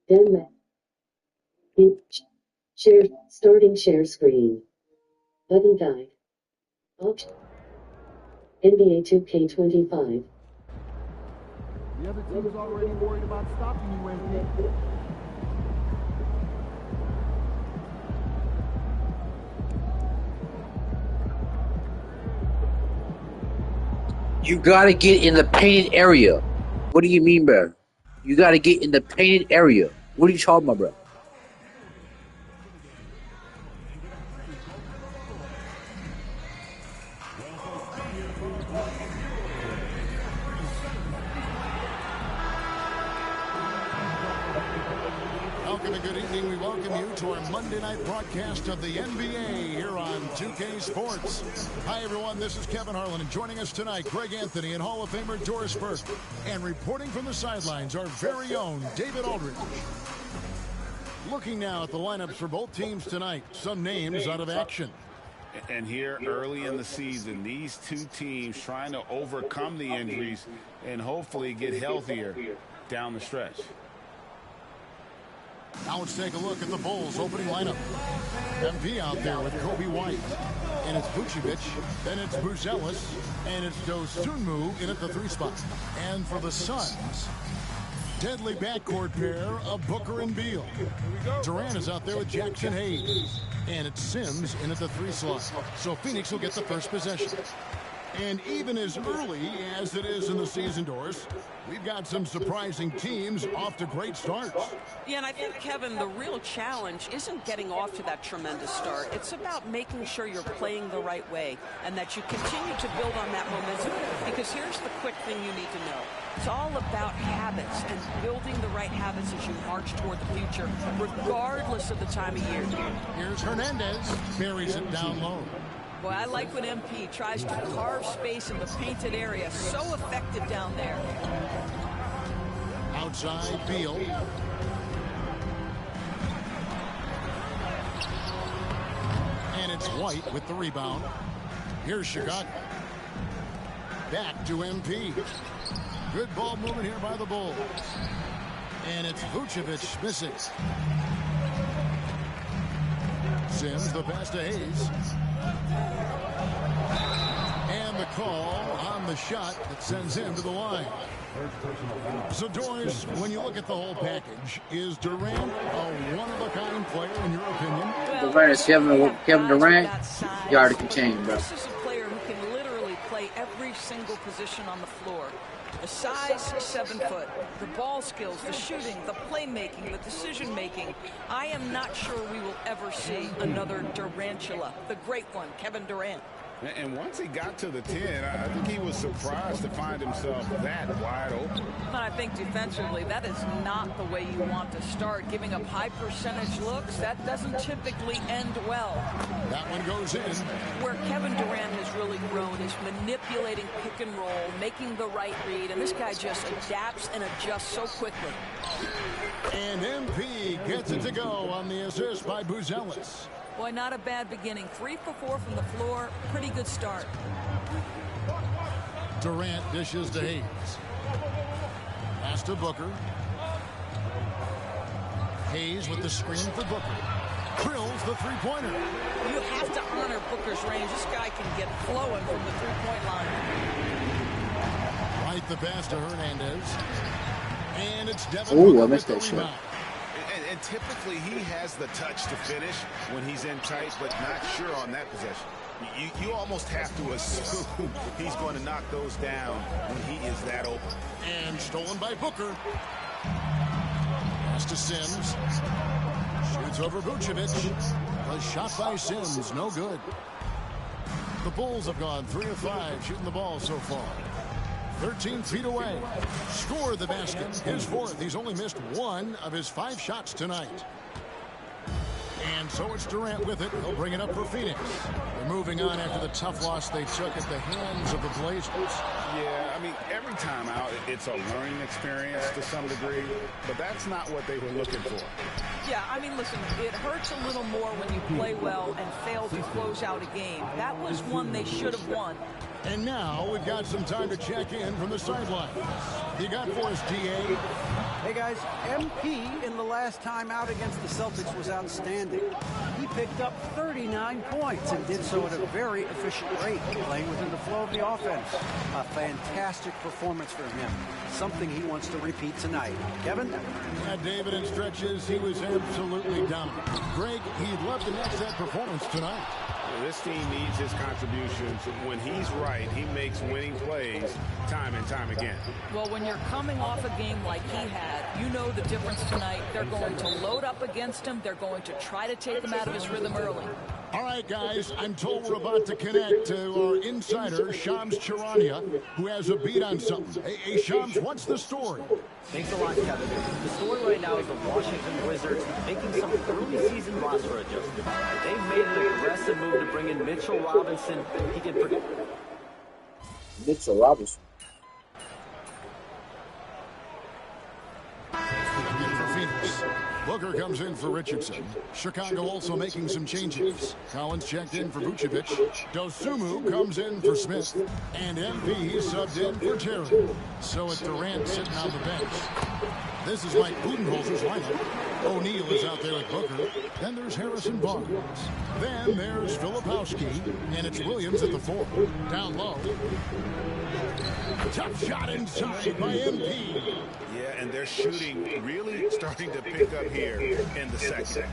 Denmark. Share. Starting share screen. Button guide. Option. NBA 2K25. The other team is already worried about stopping you, MP. You gotta get in the painted area. What do you mean, bro? You gotta get in the painted area. What are you talking about, bro? Welcome and good evening. We welcome you to our Monday night broadcast of the NBA here on 2K Sports. Hi, everyone. This is Kevin Harlan, and joining us tonight, Greg Anthony and Hall of Famer Doris Burke. And reporting from the sidelines, our very own David Aldridge. Looking now at the lineups for both teams tonight. Some names out of action. And here early in the season, these two teams trying to overcome the injuries and hopefully get healthier down the stretch. Now let's take a look at the Bulls opening lineup. MP out there with Kobe White. And it's Vucevic. Then it's Buzelis. And it's Dosunmu in at the 3 spot. And for the Suns, deadly backcourt pair of Booker and Beal. Durant is out there with Jackson Hayes. And it's Sims in at the 3 slot. So Phoenix will get the first possession. And even as early as it is in the season, Doris, we've got some surprising teams off to great starts. Yeah, and I think, Kevin, the real challenge isn't getting off to that tremendous start. It's about making sure you're playing the right way and that you continue to build on that momentum. Because here's the quick thing you need to know. It's all about habits and building the right habits as you march toward the future, regardless of the time of year. Here's Hernandez. Buries it down low. Boy, I like when MP tries to carve space in the painted area. So effective down there. Outside, Beal. And it's White with the rebound. Here's Chicago. Back to MP. Good ball movement here by the Bulls. And it's Vucevic missing. Sims, the pass to Hayes. And the call on the shot that sends him to the line. So, Doris, when you look at the whole package, is Durant a one-of-a-kind player in your opinion? Durant is Kevin Durant. You already can change, bro. This is a player who can literally play every single position on the floor. The size, 7 foot, the ball skills, the shooting, the playmaking, the decision-making. I am not sure we will ever see another Durantula, the great one, Kevin Durant. And once he got to the 10, I think he was surprised to find himself that wide open. But I think defensively, that is not the way you want to start. Giving up high percentage looks, that doesn't typically end well. That one goes in. Where Kevin Durant has really grown is manipulating pick and roll, making the right read, and this guy just adapts and adjusts so quickly. And MP gets it to go on the assist by Buzelis. Boy, not a bad beginning. 3 for 4 from the floor. Pretty good start. Durant dishes to Hayes. Pass to Booker. Hayes with the screen for Booker. Drills the three-pointer. You have to honor Booker's range. This guy can get flowing from the three-point line. Right the pass to Hernandez. And it's Devin Booker with the rebound. And typically he has the touch to finish when he's in tight, but not sure on that possession. You almost have to assume he's going to knock those down when he is that open. And stolen by Booker. Pass to Sims. Shoots over Vucevic. A shot by Sims, no good. The Bulls have gone 3 of 5 shooting the ball so far. 13 feet away. Scored the basket. His 4th. He's only missed 1 of his 5 shots tonight. And so it's Durant with it. He'll bring it up for Phoenix. They're moving on after the tough loss they took at the hands of the Blazers. Yeah, I mean, every time out, it's a learning experience to some degree, but that's not what they were looking for. Yeah, I mean, listen, it hurts a little more when you play well and fail to close out a game. That was one they should have won. And now we've got some time to check in from the sidelines. You got for us, DA? Hey guys, MP in the last time out against the Celtics was outstanding. He picked up 39 points and did so at a very efficient rate, playing within the flow of the offense. A fantastic performance for him. Something he wants to repeat tonight. Kevin? Yeah, David, in stretches, he was absolutely dominant. Greg, he'd love to match that performance tonight. This team needs his contributions. When he's right, he makes winning plays time and time again. Well, when you're coming off a game like he had, you know the difference tonight. They're going to load up against him. They're going to try to take him out of his rhythm early. All right, guys, I'm told we're about to connect to our insider, Shams Charania, who has a beat on something. Hey, Shams, what's the story? Thanks a lot, Kevin. The story right now is the Washington Wizards making some early season roster adjustments. They've made an aggressive move to bring in Mitchell Robinson. He can Mitchell Robinson. For Phoenix, Booker comes in for Richardson. Chicago also making some changes. Collins checked in for Vucevic. Dosunmu comes in for Smith. And MP subbed in for Terry. So it's Durant sitting on the bench. This is Mike Budenholzer's lineup. O'Neal is out there with Booker. Then there's Harrison Barnes. Then there's Filipowski. And it's Williams at the 4. Down low. Tough shot inside by MP. Yeah, and they're shooting really starting to pick up here in the second.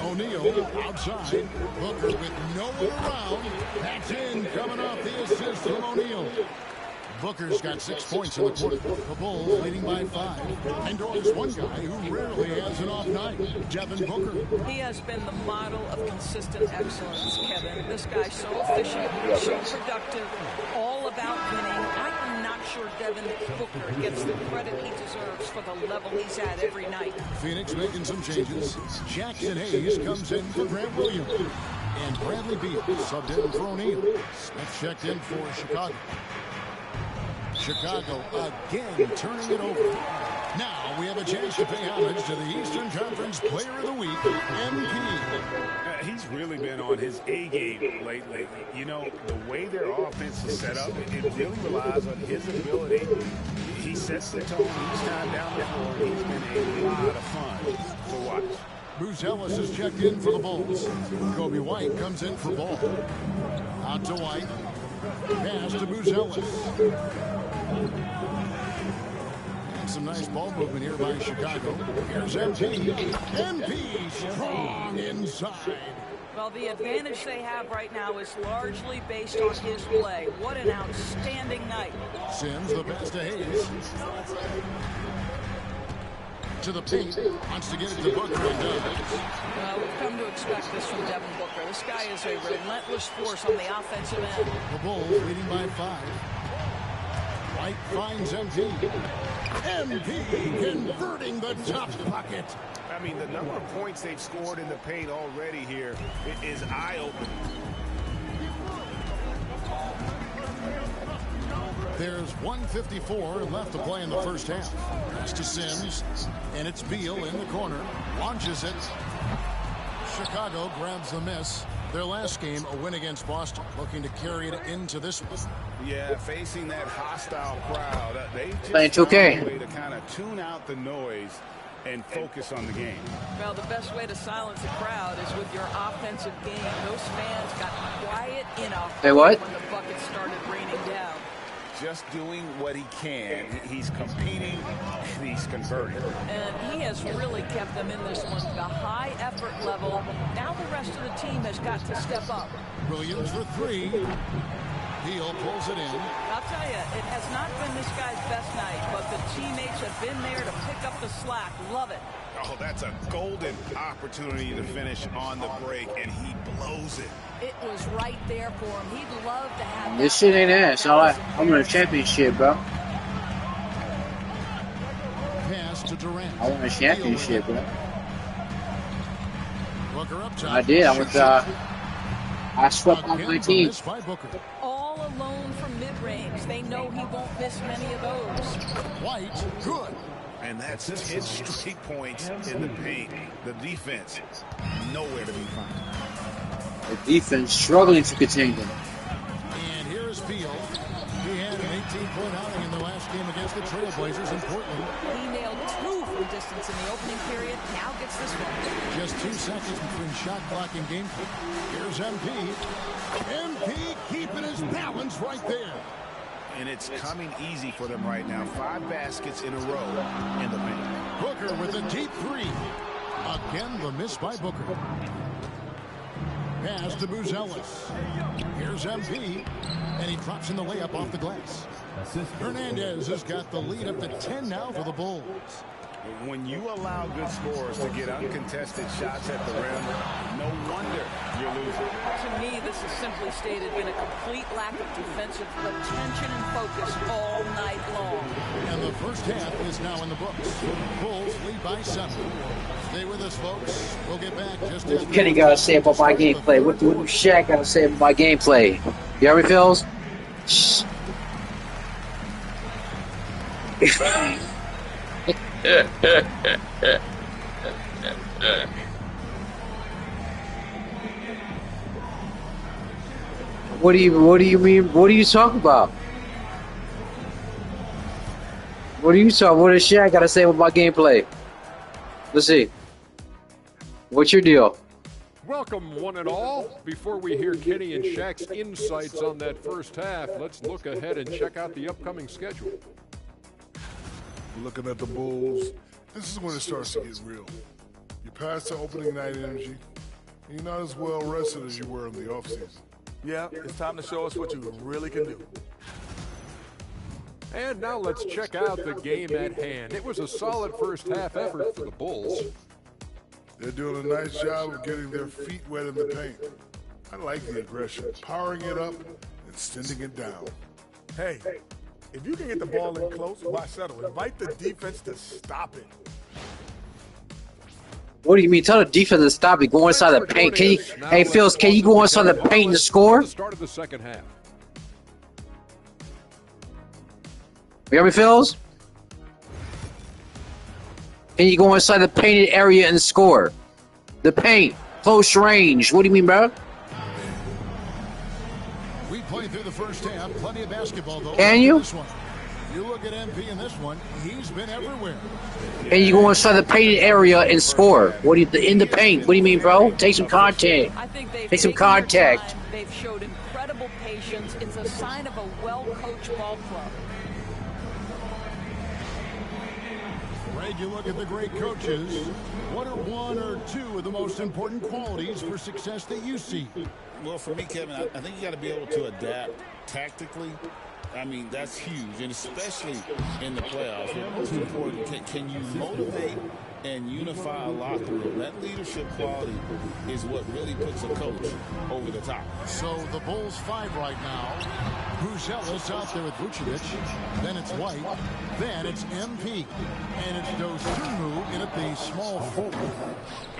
O'Neal outside. Booker with no one around. That's in, coming off the assist from O'Neal. Booker's got 6 points in the quarter. The Bulls leading by 5. And there's one guy who rarely has an off night, Devin Booker. He has been the model of consistent excellence, Kevin. This guy's so efficient, so productive, all about winning. I'm not sure Devin Booker gets the credit he deserves for the level he's at every night. Phoenix making some changes. Jackson Hayes comes in for Grant Williams. And Bradley Beal subbed in for O'Neal. Smith checked in for Chicago. Chicago again turning it over. Now we have a chance to pay homage to the Eastern Conference Player of the Week, MP. He's really been on his A game lately. You know, the way their offense is set up, it really relies on his ability. He sets the tone each time down the floor. He's been a lot of fun to watch. Bruce Ellis is checked in for the Bulls. Kobe White comes in for Ball. Out to White. Pass to Bruce Ellis. And some nice ball movement here by Chicago. Here's MP. MP strong inside. Well, the advantage they have right now is largely based on his play. What an outstanding night. Sims the pass to Hayes. To the paint. Wants to get it to Booker and does. Well, we've come to expect this from Devin Booker. This guy is a relentless force on the offensive end. The Bulls leading by 5. White finds MP. MP converting the tough bucket. I mean, the number of points they've scored in the paint already here is eye-opening. There's 1:54 left to play in the first half. Pass to Sims, and it's Beal in the corner. Launches it. Chicago grabs the miss. Their last game, a win against Boston, looking to carry it into this one. Yeah, facing that hostile crowd, they just Playing 2K. found a way to kind of tune out the noise and focus on the game. Well, the best way to silence a crowd is with your offensive game. Those fans got quiet in a hurry what? when the bucket started raining down. Just doing what he can. He's competing, and he's converting. And he has really kept them in this one. The high effort level. Now the rest of the team has got to step up. Williams for 3. Beal pulls it in. I'll tell you, it has not been this guy's best night, but the teammates have been there to pick up the slack. Love it. Oh, that's a golden opportunity to finish on the break, and he blows it. It was right there for him. He'd love to have This shit ain't ass. I'm in a championship, bro. Pass to Durant. I won a championship, bro. Booker up top. I did. I swept off my team. Missed by Booker. all alone from mid-range. They know he won't miss many of those. White, good. And that's 10 straight points in the paint. The defense, nowhere to be found. The defense struggling to contain them. And here is Beal. He had an 17-point outing in the last game against the Trailblazers in Portland. He nailed 2 from distance in the opening period. Now gets this one. Just 2 seconds between shot clock and game clock. Here's MP. MP keeping his balance right there. And it's coming easy for them right now. 5 baskets in a row in the paint. Booker with a deep 3. Again, the miss by Booker. Pass to Buzelis. Here's MP. And he drops in the layup off the glass. Hernandez has got the lead up to 10 now for the Bulls. When you allow good scorers to get uncontested shots at the rim, no wonder you're losing. To me, this is simply stated been a complete lack of defensive attention and focus all night long. And the first half is now in the books. Bulls lead by 7. Stay with us, folks. We'll get back just after. What Kenny got to say about my gameplay? What do Shaq got to say about my gameplay? You hear me, Phils? What do you mean? What are you talking about? What does Shaq got to say about my gameplay? Let's see. What's your deal? Welcome, one and all. Before we hear Kenny and Shaq's insights on that first half, let's look ahead and check out the upcoming schedule. Looking at the Bulls, this is when it starts to get real. You're past the opening night energy, and you're not as well rested as you were in the offseason. Yeah, it's time to show us what you really can do. And now let's check out the game at hand. It was a solid first half effort for the Bulls. They're doing a nice job of getting their feet wet in the paint. I like the aggression, powering it up and sending it down. Hey, if you can get the ball in close, why settle? Invite the defense to stop it. What do you mean? Tell the defense to stop it. Go inside the paint. Can you? Hey, Phils, can you go inside the paint and score? Start of the second half. You hear me, Phils? Can you go inside the painted area and score? The paint, close range. What do you mean, bro? We played through the first half. Plenty of basketball, though. Can you? This one. You look at MP in this one. He's been everywhere. And you go inside the painted area and score. What do you in the paint? What do you mean, bro? Take some contact. I think Take some contact. They've showed incredible patience. It's a sign of a well-coached ball club. Greg, you look at the great coaches. What are 1 or 2 of the most important qualities for success that you see? Well, for me, Kevin, I think you got to be able to adapt tactically. I mean, that's huge, and especially in the playoffs. But most important, can you motivate and unify a locker room? That leadership quality is what really puts a coach over the top. So the Bulls 5 right now. Buzelis out there with Vucevic. Then it's White. Then it's MP. And it's Dosunmu in at the small forward.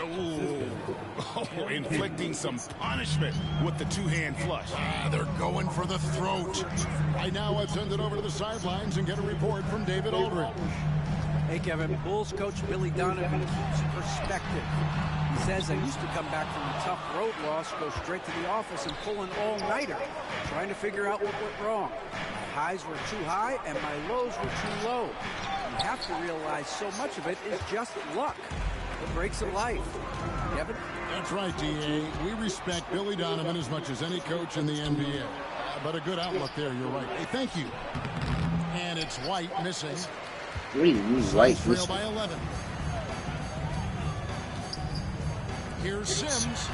Oh, inflicting some punishment with the two-hand flush. They're going for the throat. Right now, I've sent it over to the sidelines and get a report from David Aldridge. Hey, Kevin, Bulls coach Billy Donovan keeps perspective. He says, I used to come back from a tough road loss, go straight to the office and pull an all-nighter, trying to figure out what went wrong. My highs were too high and my lows were too low. You have to realize so much of it is just luck. The breaks of life. Kevin? That's right, D.A. We respect Billy Donovan as much as any coach in the NBA. But a good outlook there, you're right. Hey, thank you. And it's White missing. What do you mean, White? Trail by 11. Here's Sims.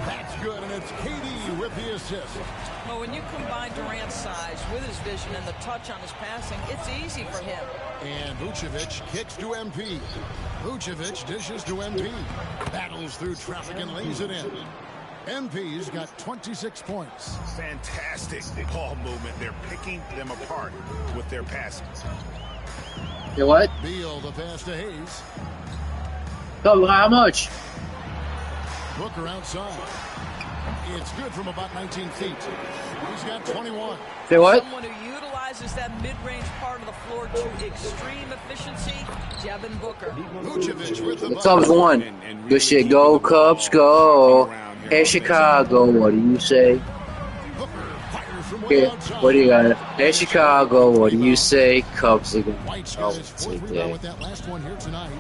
That's good, and it's KD with the assist. Well, when you combine Durant's size with his vision and the touch on his passing, it's easy for him. And Vucevic kicks to MP. Vucevic dishes to MP. Battles through traffic and lays it in. MP's got 26 points. Fantastic ball movement. They're picking them apart with their passing. You know what? Beal, the pass to Hayes. So how much? Booker outside. It's good from about 19 feet. He's got 21. Say what? Someone who utilizes that mid-range part of the floor to extreme efficiency, Devin Booker. Vucevic with the Cubs won. Good shit. Go Cubs, go. Hey Chicago, what do you say? Booker fires from Okay, what do you got? Hey, Chicago, what do you say? Cubs again. Oh, take that. With that last one here tonight.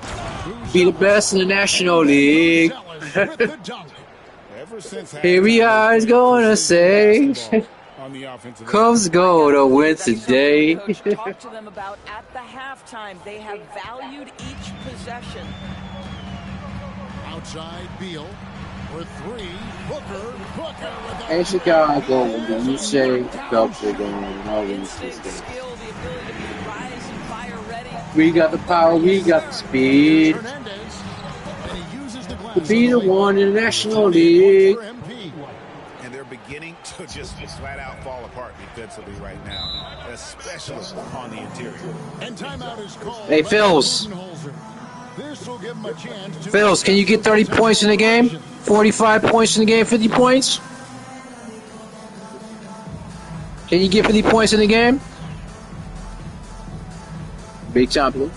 Be the best in the National League. Ever since Here we are, is gonna say. on the offensive Cubs go to win That's something today. the coach talked to them about at the halftime. They have valued each possession. Outside Beal for three. Booker with Hey, Chicago, what do you say? Cubs are going to win Instinct, today. skill, the ability to be rise and fire ready. We got the power, we got the speed. Hernandez, and he uses the glass To be the on the one lane. in the National League. For MP. and they're beginning to just flat out fall apart defensively right now, especially on the interior. And timeout is called. Hey, Phils. This will give him a chance to Phils, can you get 30 points in the game? 45 points in the game, 50 points? Can you get 50 points in the game? Big champion.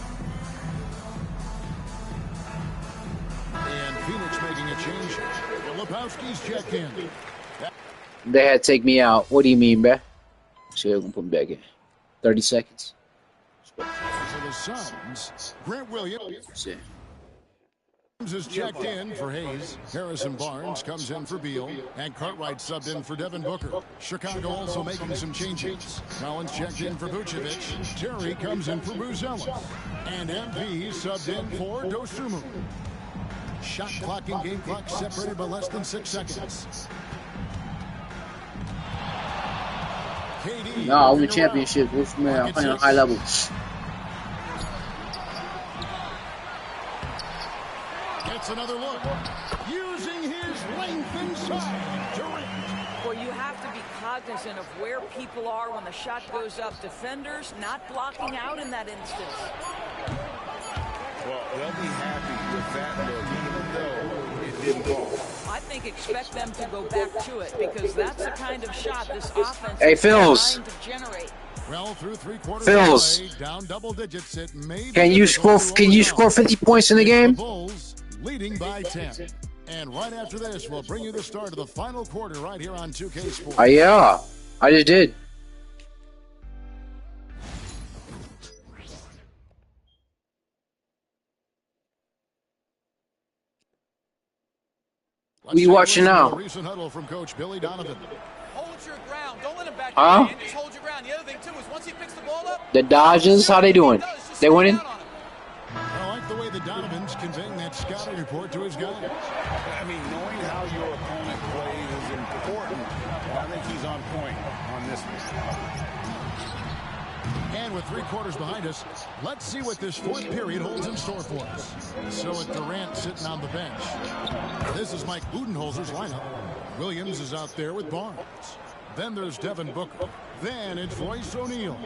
And Phoenix making a change. Filipowski's checked in. They had to take me out. What do you mean, bruh? So they're going to put me back in. 30 seconds. For the Suns, Grant Williams See. is checked in for Hayes. Harrison Barnes comes in for Beal. And Cartwright subbed in for Devin Booker. Chicago also making some changes. Collins checked in for Vucevic. Terry comes in for Buzella. And MP subbed in for Dosunmu. Shot clock and game clock separated by less than 6 seconds. KD. No, I win championship. What's from there? I'm playing on high level. Gets another look. Using his length inside. Durant. Well, you have to be cognizant of where people are when the shot goes up. Defenders not blocking out in that instance. Well, they'll be happy with that look, even though it didn't fall. I think expect them to go back to it because that's the kind of shot this offense Hey, is Phils. designed to generate. Well, through 3/4 Phils. of the way, down double digits. It may be Can you score? difficult to Can you overcome. score 50 points in the The game? Bulls leading by 10. And right after this, we'll bring you the start of the final quarter right here on 2K Sports. Yeah, I just did. Let's you take a watching listen to now? a recent huddle from Coach Billy Donovan. Hold your ground. Don't let him back Huh? away. Just hold your ground. The other thing, too, is once he picks the ball up, The Dodgers, how they doing? They winning? I like the way the Donovan's conveying that scouting report to his guys. I mean, knowing how your opponent plays is important. And I think he's on point on this one. And with 3/4 behind us, let's see what this fourth period holds in store for us. So with Durant sitting on the bench, this is Mike Budenholzer's lineup. Williams is out there with Barnes. Then there's Devin Booker. Then it's Royce O'Neal.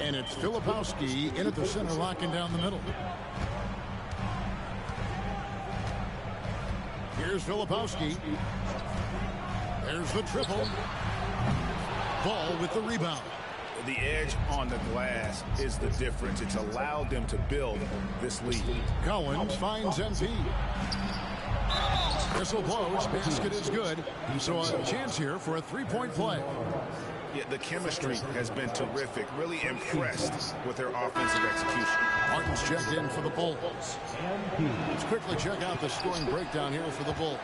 And it's Filipowski in at the center, locking down the middle. Here's Filipowski. There's the triple. Ball with the rebound. The edge on the glass is the difference. It's allowed them to build this lead. Collins finds MP. Whistle blows. Basket is good. So a chance here for a three-point play. Yeah, the chemistry has been terrific. Really impressed with their offensive execution. Martin's checked in for the Bulls. Let's quickly check out the scoring breakdown here for the Bulls.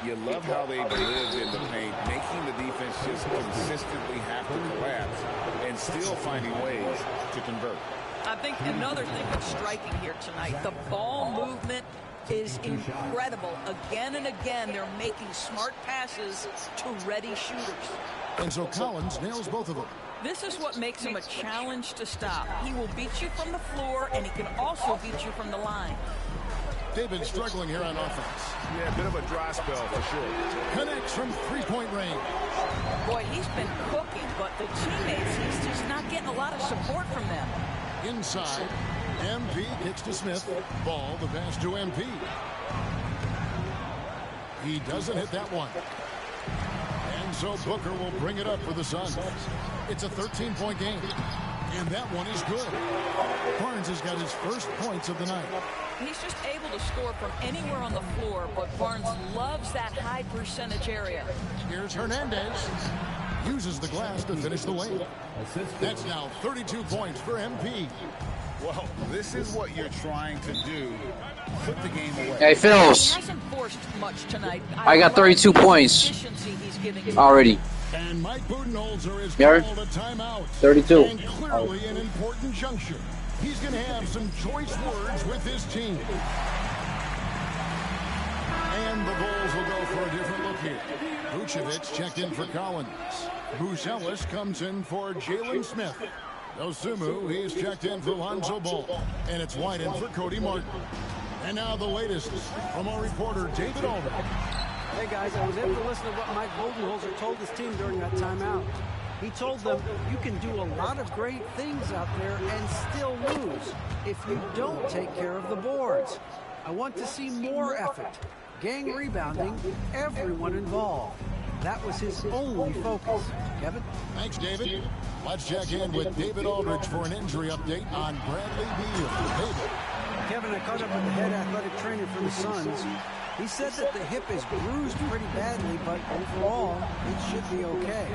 You love how they've lived in the paint, making the defense just consistently have to collapse and still finding ways to convert. I think another thing that's striking here tonight, the ball movement is incredible. Again and again, they're making smart passes to ready shooters. And so Collins nails both of them. This is what makes him a challenge to stop. He will beat you from the floor, and he can also beat you from the line. They've been struggling here on offense. Yeah, a bit of a dry spell for sure. Connects from three-point range. Boy, he's been cooking, but the teammates, he's just not getting a lot of support from them. Inside, MP kicks to Smith. Ball, the pass to MP. He doesn't hit that one. And so Booker will bring it up for the Suns. It's a 13-point game. And that one is good. Barnes has got his first points of the night. He's just able to score from anywhere on the floor, but Barnes loves that high percentage area. Here's Hernandez. uses the glass to finish the lane. That's now 32 points for MP. Well, this is what you're trying to do. Put the game away. Hey, Phils. He hasn't forced much tonight. I got 32 points already. And Mike Budenholzer is Gary? called a timeout. 32. And clearly an important juncture. He's going to have some choice words with his team. And the Bulls will go for a different look here. Vucevic checked in for Collins. Buzelis comes in for Jalen Smith. Dosunmu, he's checked in for Lonzo Ball. And it's White in for Cody Martin. And now the latest from our reporter, David Aldridge. Hey guys, I was able to listen to what Mike Budenholzer told his team during that timeout. He told them, you can do a lot of great things out there and still lose if you don't take care of the boards. I want to see more effort. Gang rebounding, everyone involved. That was his only focus. Kevin? Thanks, David. Let's check in with David Aldridge for an injury update on Bradley Beal. David. Kevin, I caught up with the head athletic trainer for the Suns. He said that the hip is bruised pretty badly, but overall, it should be okay.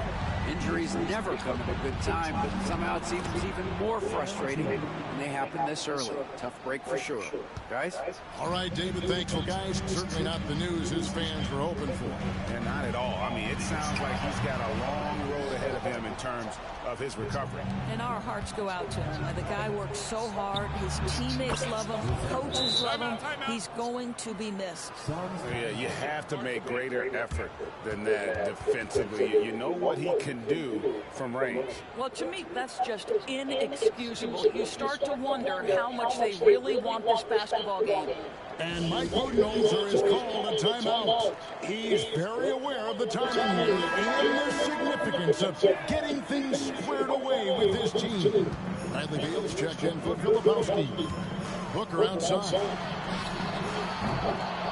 Injuries never come at a good time, but somehow it seems even more frustrating when they happen this early. Tough break for sure. Guys? All right, David, thanks. Well, guys, certainly not the news his fans were hoping for. And not at all. I mean, it sounds like he's got a long road ahead of him in terms of his recovery. And our hearts go out to him. The guy works so hard. His teammates love him. Coaches love him. He's going to be missed. Yeah, you have to make greater effort than that defensively. You know what he can do from range. Well, to me, that's just inexcusable. You start to wonder how much they really want this basketball game. And Mike Budenholzer is called a timeout. He's very aware of the timing here and the significance of getting things squared away with his team. Bradley Beal's checked in for Filipowski. Booker outside.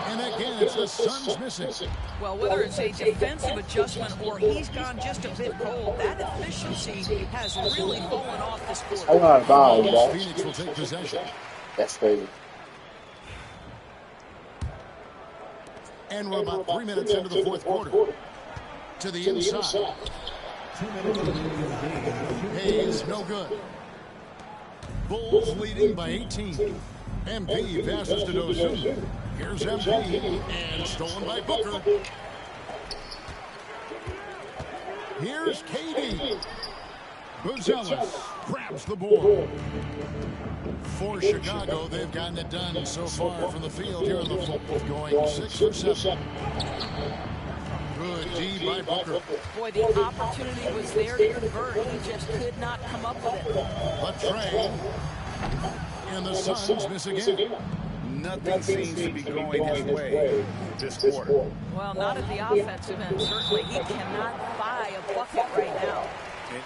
And again, it's the Suns missing. Well, whether it's a defensive adjustment or he's gone just a bit cold, that efficiency has really fallen off this quarter. Phoenix will take possession. That's crazy. And we're about 3 minutes into the fourth quarter. To the inside. Hayes, no good. Bulls leading by 18. MP passes to Dosunmu. Here's MP, and stolen by Booker. Here's KD. Buzelis grabs the board. For Chicago, they've gotten it done so far from the field here in the fourth, going 6 for 7. Good D by Booker. Boy, the opportunity was there to convert. He just could not come up with it. But Trey, and the Suns miss again. Nothing seems to be going his way this quarter. Well, not at the offensive end, certainly. He cannot buy a bucket right now.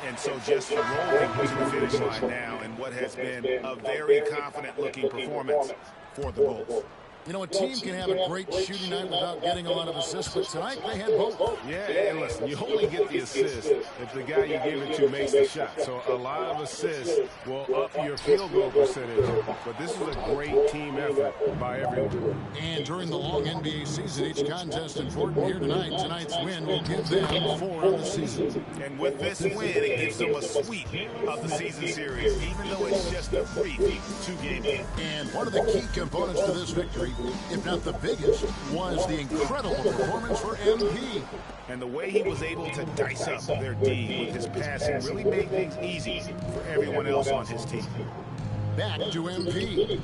And so just rolling to the finish line now in what has been a very confident-looking performance for the Bulls. You know, a team can have a great shooting night without getting a lot of assists, but tonight they had both. Yeah, and listen, you only get the assist if the guy you give it to makes the shot. So a lot of assists will up your field goal percentage, but this is a great team effort by everyone. And during the long NBA season, each contest important here tonight. Tonight's win will give them 4 on the season. And with this win, it gives them a sweep of the season series, even though it's just a brief 2-game game. And one of the key components to this victory, if not the biggest, was the incredible performance for MP. And the way he was able to dice up their D with his passing really made things easy for everyone else on his team. Back to MP.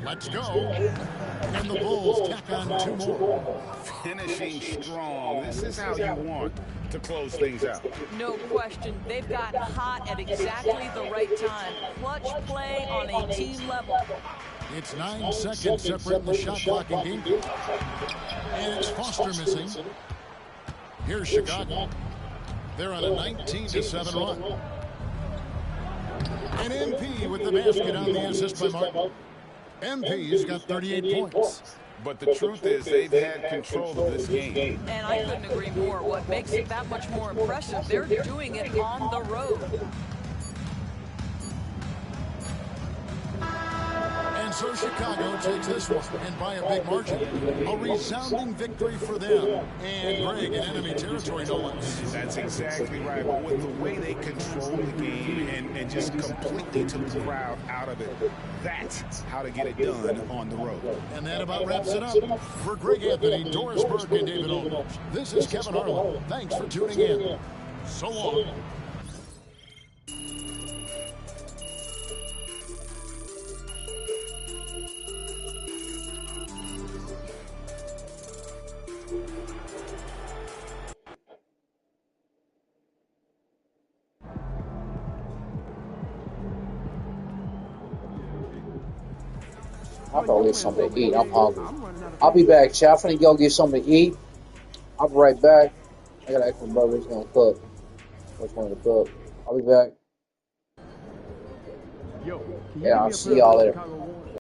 Let's go. And the Bulls tack on 2 more. Finishing strong. This is how you want to close things out. No question. They've got hot at exactly the right time. Clutch play on a team level. It's 9 seconds separating the shot clock and game clock. And it's Foster missing. Here's Chicago. They're on a 19-7 run. And MP with the basket on the assist by Martin. MP's got 38 points. But the truth is they've had control of this game. And I couldn't agree more. What makes it that much more impressive, they're doing it on the road. And So Chicago takes this one, and by a big margin. A resounding victory for them. And Greg in enemy territory, no less. That's exactly right. But with the way they controlled the game and just completely took the crowd out of it, that's how to get it done on the road. And that about wraps it up. For Greg Anthony, Doris Burke, and David Olden, this is Kevin Harlan. Thanks for tuning in. So long. I'm gonna get something to eat. I'm hungry. I'll be back, chat. I'm finna go get something to eat. I'll be right back. I gotta ask my brother who's gonna cook. What's going to cook? I'll be back. Yeah, I'll see y'all later.